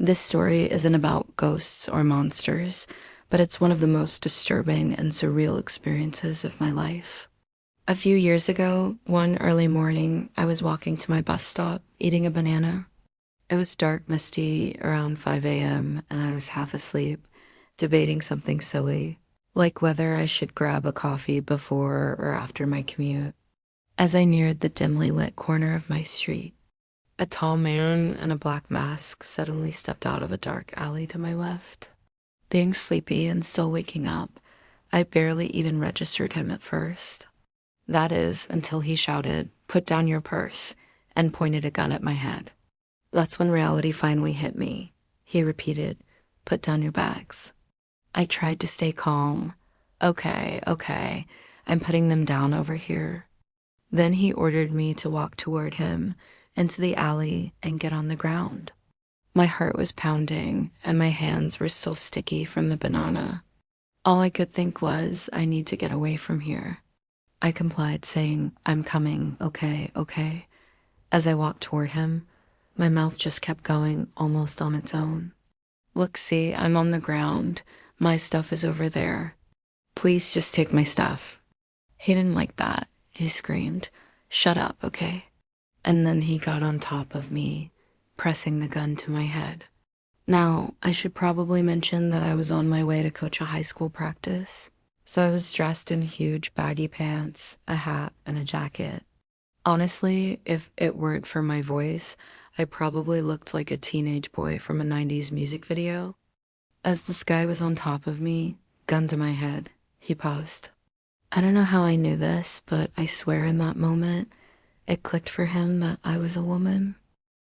This story isn't about ghosts or monsters, but it's one of the most disturbing and surreal experiences of my life. A few years ago, one early morning, I was walking to my bus stop, eating a banana. It was dark, misty, around 5 a.m., and I was half asleep, debating something silly, like whether I should grab a coffee before or after my commute. As I neared the dimly lit corner of my street, a tall man in a black mask suddenly stepped out of a dark alley to my left. Being sleepy and still waking up, I barely even registered him at first. That is, until he shouted, "Put down your purse," and pointed a gun at my head. That's when reality finally hit me. He repeated, "Put down your bags." I tried to stay calm. Okay, I'm putting them down over here. Then he ordered me to walk toward him, into the alley, and get on the ground. My heart was pounding, and my hands were still sticky from the banana. All I could think was, I need to get away from here. I complied, saying, "I'm coming, okay." As I walked toward him, my mouth just kept going almost on its own. "Look, see, I'm on the ground. My stuff is over there. Please just take my stuff." He didn't like that. He screamed, "Shut up, okay?" And then he got on top of me, pressing the gun to my head. Now, I should probably mention that I was on my way to coach a high school practice, so I was dressed in huge baggy pants, a hat, and a jacket. Honestly, if it weren't for my voice, I probably looked like a teenage boy from a 90s music video. As this guy was on top of me, gun to my head, he paused. I don't know how I knew this, but I swear in that moment, it clicked for him that I was a woman.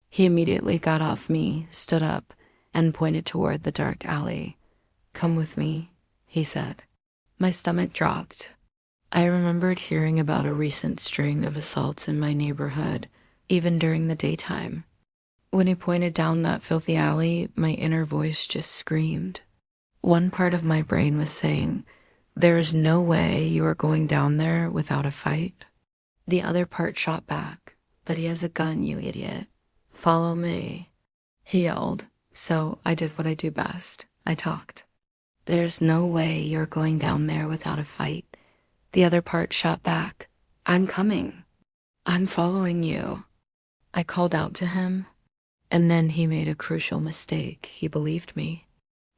He immediately got off me, stood up, and pointed toward the dark alley. "Come with me," he said. My stomach dropped. I remembered hearing about a recent string of assaults in my neighborhood, even during the daytime. When he pointed down that filthy alley, my inner voice just screamed. One part of my brain was saying, "There is no way you are going down there without a fight." The other part shot back, "But he has a gun, you idiot. Follow me," he yelled. So I did what I do best. I talked. "There's no way you're going down there without a fight." The other part shot back, "I'm coming. I'm following you." I called out to him, and then he made a crucial mistake. He believed me.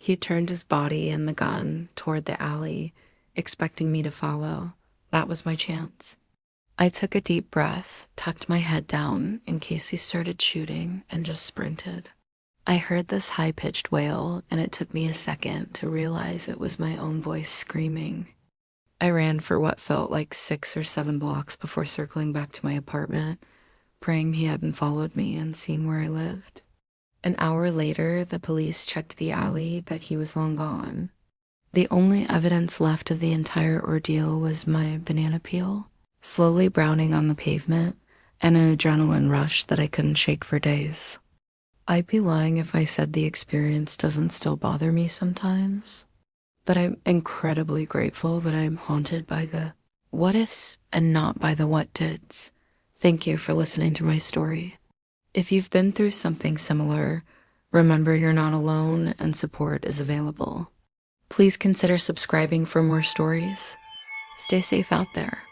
He turned his body and the gun toward the alley, expecting me to follow. That was my chance. I took a deep breath, tucked my head down in case he started shooting, and just sprinted. I heard this high-pitched wail, and it took me a second to realize it was my own voice screaming. I ran for what felt like 6 or 7 blocks before circling back to my apartment, praying he hadn't followed me and seen where I lived. An hour later, the police checked the alley, but he was long gone. The only evidence left of the entire ordeal was my banana peel, slowly browning on the pavement, and an adrenaline rush that I couldn't shake for days. I'd be lying if I said the experience doesn't still bother me sometimes, but I'm incredibly grateful that I'm haunted by the what ifs and not by the what dids. Thank you for listening to my story. If you've been through something similar, remember you're not alone and support is available. Please consider subscribing for more stories. Stay safe out there.